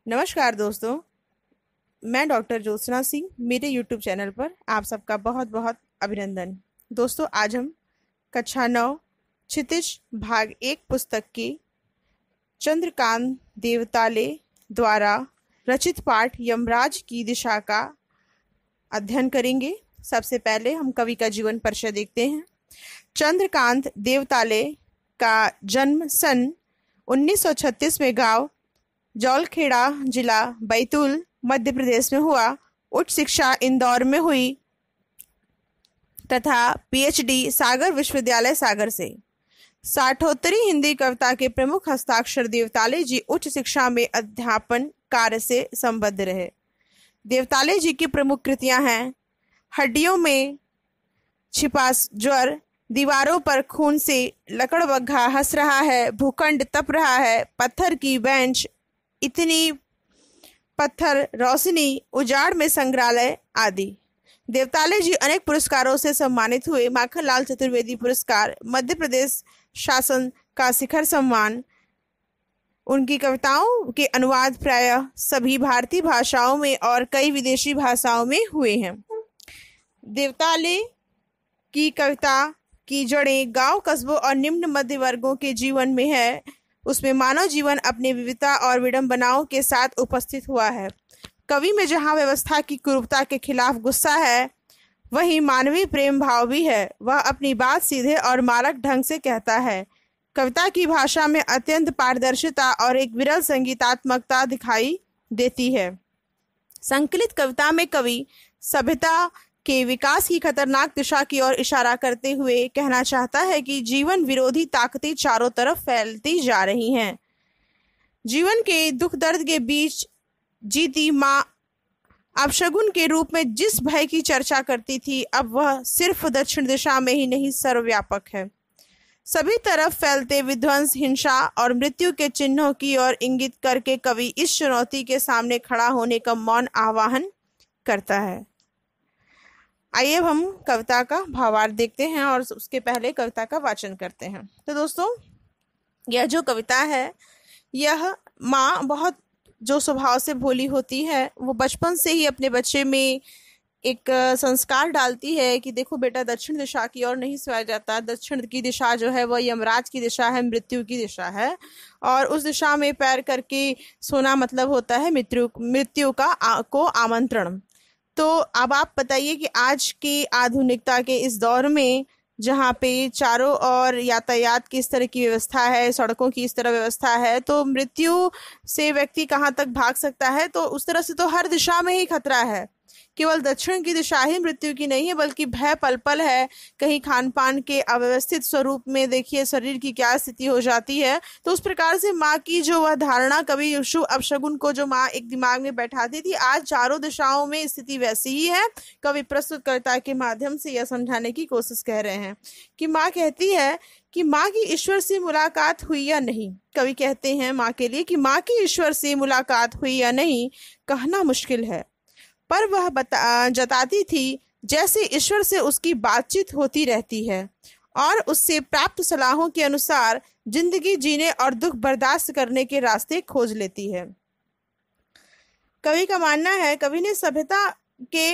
नमस्कार दोस्तों। मैं डॉक्टर ज्योत्सना सिंह। मेरे यूट्यूब चैनल पर आप सबका बहुत बहुत अभिनंदन। दोस्तों, आज हम कक्षा 9 क्षितिज भाग 1 पुस्तक की चंद्रकांत देवताले द्वारा रचित पाठ यमराज की दिशा का अध्ययन करेंगे। सबसे पहले हम कवि का जीवन परिचय देखते हैं। चंद्रकांत देवताले का जन्म सन 1936 में गांव जौलखेड़ा, जिला बैतूल, मध्य प्रदेश में हुआ। उच्च शिक्षा इंदौर में हुई तथा पीएचडी सागर विश्वविद्यालय सागर से। साठोत्तरी हिंदी कविता के प्रमुख हस्ताक्षर देवताले जी उच्च शिक्षा में अध्यापन कार्य से संबद्ध रहे। देवताले जी की प्रमुख कृतियां हैं हड्डियों में छिपा ज्वर, दीवारों पर खून से लकड़बग्घा हंस रहा है, भूखंड तप रहा है, पत्थर की बेंच, इतनी पत्थर रोशनी, उजाड़ में संग्रहालय आदि। देवताले जी अनेक पुरस्कारों से सम्मानित हुए। माखनलाल चतुर्वेदी पुरस्कार, मध्य प्रदेश शासन का शिखर सम्मान। उनकी कविताओं के अनुवाद प्रायः सभी भारतीय भाषाओं में और कई विदेशी भाषाओं में हुए हैं। देवताले की कविता की जड़ें गांव, कस्बों और निम्न मध्य वर्गों के जीवन में है। उसमें मानव जीवन अपने विविधता और विडंबनाओं के साथ उपस्थित हुआ है। कवि में जहां व्यवस्था की कुरूपता के खिलाफ गुस्सा है, वहीं मानवीय प्रेम भाव भी है। वह अपनी बात सीधे और मारक ढंग से कहता है। कविता की भाषा में अत्यंत पारदर्शिता और एक विरल संगीतात्मकता दिखाई देती है। संकलित कविता में कवि सभ्यता के विकास की खतरनाक दिशा की ओर इशारा करते हुए कहना चाहता है कि जीवन विरोधी ताकतें चारों तरफ फैलती जा रही हैं। जीवन के दुख दर्द के बीच जीती माँ अपशगुन के रूप में जिस भय की चर्चा करती थी, अब वह सिर्फ दक्षिण दिशा में ही नहीं सर्वव्यापक है। सभी तरफ फैलते विध्वंस, हिंसा और मृत्यु के चिन्हों की ओर इंगित करके कवि इस चुनौती के सामने खड़ा होने का मौन आह्वान करता है। आइए अब हम कविता का भावार्थ देखते हैं और उसके पहले कविता का वाचन करते हैं। तो दोस्तों, यह जो कविता है, यह माँ बहुत जो स्वभाव से भोली होती है, वो बचपन से ही अपने बच्चे में एक संस्कार डालती है कि देखो बेटा, दक्षिण दिशा की ओर नहीं सोया जाता। दक्षिण की दिशा जो है वह यमराज की दिशा है, मृत्यु की दिशा है, और उस दिशा में पैर करके सोना मतलब होता है मृत्यु को आमंत्रण। तो अब आप बताइए कि आज की आधुनिकता के इस दौर में, जहाँ पे चारों ओर यातायात की इस तरह की व्यवस्था है, सड़कों की इस तरह व्यवस्था है, तो मृत्यु से व्यक्ति कहाँ तक भाग सकता है? तो उस तरह से तो हर दिशा में ही खतरा है। केवल दक्षिण की दिशा ही मृत्यु की नहीं है, बल्कि भय पल पल है। कहीं खान पान के अव्यवस्थित स्वरूप में देखिए शरीर की क्या स्थिति हो जाती है। तो उस प्रकार से माँ की जो वह धारणा, कभी शुभ अपशगुन को जो माँ एक दिमाग में बैठाती थी, आज चारों दिशाओं में स्थिति वैसी ही है। कवि प्रस्तुतकर्ता के माध्यम से यह समझाने की कोशिश कर रहे हैं कि माँ कहती है कि माँ की ईश्वर से मुलाकात हुई या नहीं। कवि कहते हैं माँ के लिए कि माँ की ईश्वर से मुलाकात हुई या नहीं कहना मुश्किल है, पर वह जताती थी जैसे ईश्वर से उसकी बातचीत होती रहती है और उससे प्राप्त सलाहों के अनुसार जिंदगी जीने और दुख बर्दाश्त करने के रास्ते खोज लेती है। कवि का मानना है, कवि ने सभ्यता के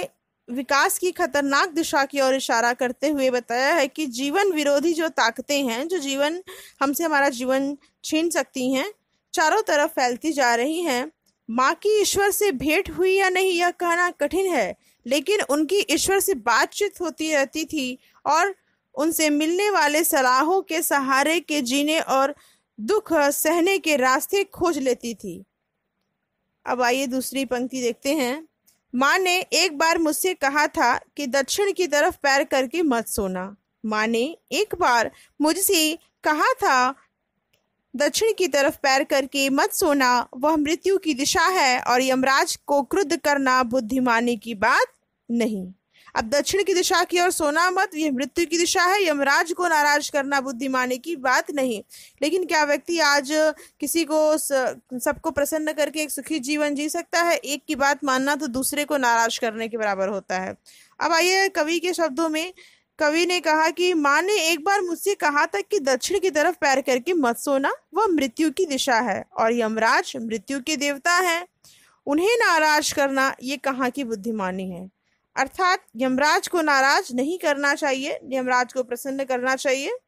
विकास की खतरनाक दिशा की ओर इशारा करते हुए बताया है कि जीवन विरोधी जो ताकतें हैं, जो जीवन हमसे हमारा जीवन छीन सकती हैं, चारों तरफ फैलती जा रही हैं। माँ की ईश्वर से भेंट हुई या नहीं यह कहना कठिन है, लेकिन उनकी ईश्वर से बातचीत होती रहती थी और उनसे मिलने वाले सलाहों के सहारे के जीने और दुख सहने के रास्ते खोज लेती थी। अब आइए दूसरी पंक्ति देखते हैं। माँ ने एक बार मुझसे कहा था कि दक्षिण की तरफ पैर करके मत सोना। माँ ने एक बार मुझसे कहा था दक्षिण की तरफ पैर करके मत सोना, वह मृत्यु की दिशा है और यमराज को क्रुद्ध करना बुद्धिमानी की बात नहीं। अब दक्षिण की दिशा की ओर सोना मत, यह मृत्यु की दिशा है, यमराज को नाराज करना बुद्धिमानी की बात नहीं। लेकिन क्या व्यक्ति आज किसी को सबको प्रसन्न करके एक सुखी जीवन जी सकता है? एक की बात मानना तो दूसरे को नाराज करने के बराबर होता है। अब आइए कवि के शब्दों में कवि ने कहा कि माँ ने एक बार मुझसे कहा था कि दक्षिण की तरफ पैर करके मत सोना, वह मृत्यु की दिशा है और यमराज मृत्यु के देवता हैं। उन्हें नाराज करना ये कहाँ की बुद्धिमानी है। अर्थात यमराज को नाराज नहीं करना चाहिए, यमराज को प्रसन्न करना चाहिए,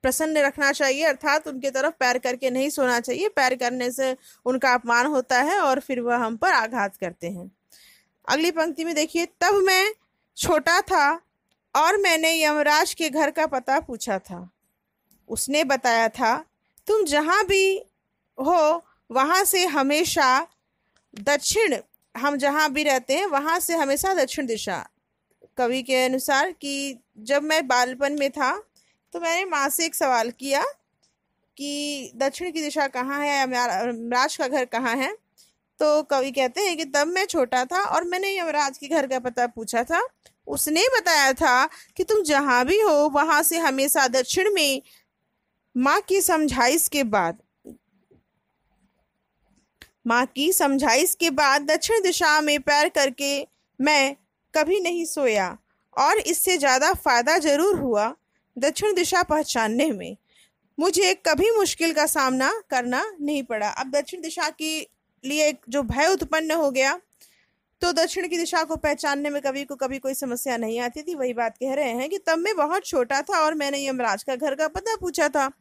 प्रसन्न रखना चाहिए। अर्थात उनके तरफ पैर करके नहीं सोना चाहिए। पैर करने से उनका अपमान होता है और फिर वह हम पर आघात करते हैं। अगली पंक्ति में देखिए, तब मैं छोटा था और मैंने यमराज के घर का पता पूछा था। उसने बताया था, तुम जहां भी हो वहां से हमेशा दक्षिण, हम जहां भी रहते हैं वहां से हमेशा दक्षिण दिशा। कवि के अनुसार कि जब मैं बालपन में था तो मैंने माँ से एक सवाल किया कि दक्षिण की दिशा कहाँ है, यमराज का घर कहाँ है। तो कवि कहते हैं कि तब मैं छोटा था और मैंने यमराज के घर का पता पूछा था। उसने बताया था कि तुम जहां भी हो वहां से हमेशा दक्षिण में माँ की समझाइश के बाद दक्षिण दिशा में पैर करके मैं कभी नहीं सोया और इससे ज्यादा फायदा जरूर हुआ। दक्षिण दिशा पहचानने में मुझे कभी मुश्किल का सामना करना नहीं पड़ा। अब दक्षिण दिशा के लिए जो भय उत्पन्न हो गया तो दक्षिण की दिशा को पहचानने में कवि को कभी कोई समस्या नहीं आती थी। वही बात कह रहे हैं कि तब मैं बहुत छोटा था और मैंने यमराज का घर का पता पूछा था।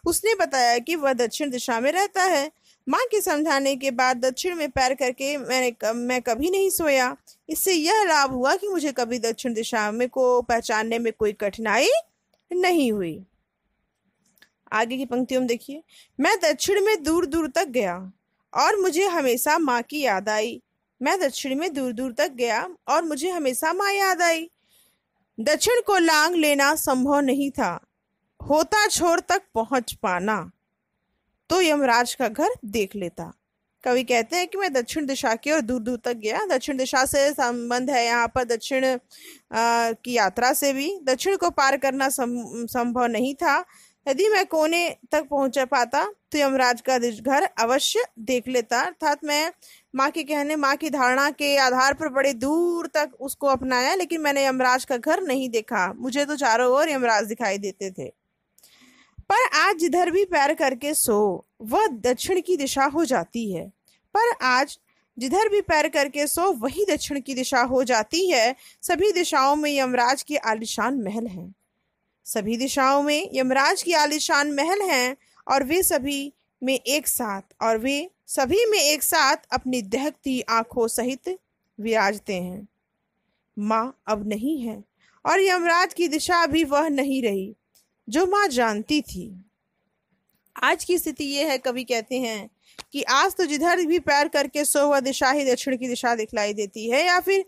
उसने बताया कि वह दक्षिण दिशा में रहता है। माँ के समझाने के बाद दक्षिण में पैर करके मैं कभी नहीं सोया। इससे यह लाभ हुआ कि मुझे कभी दक्षिण दिशा में को पहचानने में कोई कठिनाई नहीं हुई। आगे की पंक्तियों में देखिए, मैं दक्षिण में दूर दूर तक गया और मुझे हमेशा माँ की याद आई। मैं दक्षिण में दूर दूर तक गया और मुझे हमेशा माँ याद आई। दक्षिण को लांग लेना संभव नहीं था। होता छोर तक पहुंच पाना तो यमराज का घर देख लेता। कवि कहते हैं कि मैं दक्षिण दिशा की ओर दूर दूर तक गया। दक्षिण दिशा से संबंध है यहाँ पर दक्षिण की यात्रा से भी। दक्षिण को पार करना संभव नहीं था। यदि मैं कोने तक पहुंच पाता तो यमराज का घर अवश्य देख लेता। अर्थात मैं माँ के कहने, माँ की धारणा के आधार पर बड़े दूर तक उसको अपनाया, लेकिन मैंने यमराज का घर नहीं देखा। मुझे तो चारों ओर यमराज दिखाई देते थे। पर आज जिधर भी पैर करके सो वह दक्षिण की दिशा हो जाती है। वही दक्षिण की दिशा हो जाती है। सभी दिशाओं में यमराज के आलीशान महल हैं और वे सभी में एक साथ अपनी दहकती आंखों सहित विराजते हैं। माँ अब नहीं है और यमराज की दिशा भी वह नहीं रही जो माँ जानती थी। आज की स्थिति ये है, कवि कहते हैं कि आज तो जिधर भी पैर करके सो वह दिशा ही दक्षिण की दिशा दिखलाई देती है, या फिर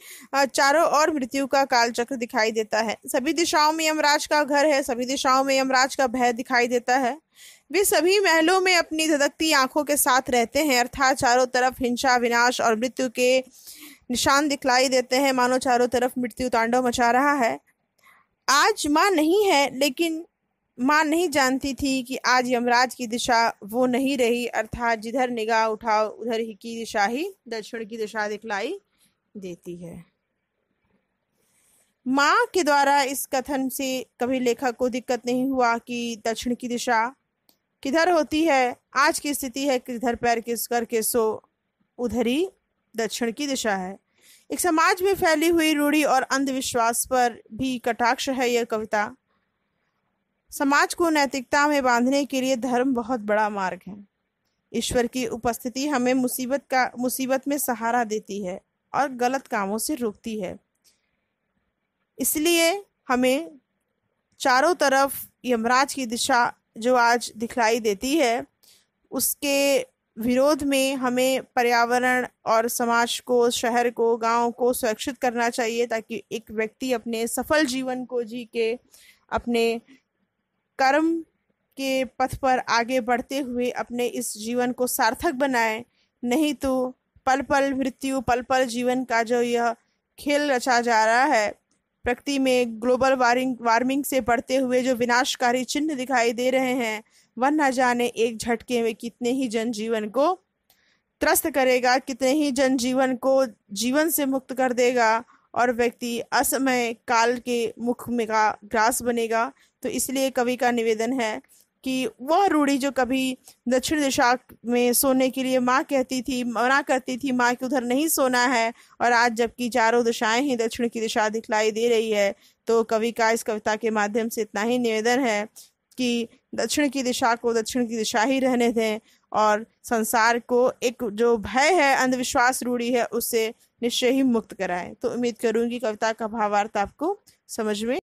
चारों ओर मृत्यु का कालचक्र दिखाई देता है। सभी दिशाओं में यमराज का घर है, सभी दिशाओं में यमराज का भय दिखाई देता है। वे सभी महलों में अपनी धधकती आंखों के साथ रहते हैं। अर्थात चारों तरफ हिंसा, विनाश और मृत्यु के निशान दिखलाई देते हैं, मानो चारों तरफ मृत्यु तांडव मचा रहा है। आज माँ नहीं है, लेकिन माँ नहीं जानती थी कि आज यमराज की दिशा वो नहीं रही। अर्थात जिधर निगाह उठाओ उधर ही की दिशा ही दक्षिण की दिशा दिखलाई देती है। माँ के द्वारा इस कथन से कभी लेखक को दिक्कत नहीं हुआ कि दक्षिण की दिशा किधर होती है। आज की स्थिति है कि इधर पैर किस करके सो उधर ही दक्षिण की दिशा है। एक समाज में फैली हुई रूढ़ी और अंधविश्वास पर भी कटाक्ष है यह कविता। समाज को नैतिकता में बांधने के लिए धर्म बहुत बड़ा मार्ग है। ईश्वर की उपस्थिति हमें मुसीबत में सहारा देती है और गलत कामों से रोकती है। इसलिए हमें चारों तरफ यमराज की दिशा जो आज दिखलाई देती है उसके विरोध में हमें पर्यावरण और समाज को, शहर को, गांव को सुरक्षित करना चाहिए, ताकि एक व्यक्ति अपने सफल जीवन को जी के अपने कर्म के पथ पर आगे बढ़ते हुए अपने इस जीवन को सार्थक बनाए। नहीं तो पल पल मृत्यु, पल पल जीवन का जो यह खेल रचा जा रहा है, प्रकृति में ग्लोबल वार्मिंग से बढ़ते हुए जो विनाशकारी चिन्ह दिखाई दे रहे हैं, वह न जाने एक झटके में कितने ही जनजीवन को त्रस्त करेगा, कितने ही जनजीवन को जीवन से मुक्त कर देगा और व्यक्ति असमय काल के मुख में का ग्रास बनेगा। तो इसलिए कवि का निवेदन है कि वह रूढ़ी जो कभी दक्षिण दिशा में सोने के लिए माँ कहती थी, मना करती थी माँ कि उधर नहीं सोना है, और आज जबकि चारों दिशाएं ही दक्षिण की दिशा दिखलाई दे रही है, तो कवि का इस कविता के माध्यम से इतना ही निवेदन है कि दक्षिण की दिशा को दक्षिण की दिशा ही रहने दें, और संसार को एक जो भय है, अंधविश्वास रूढ़ी है, उससे निश्चय ही मुक्त कराएं। तो उम्मीद करूंगी कविता का भावार्थ आपको समझ में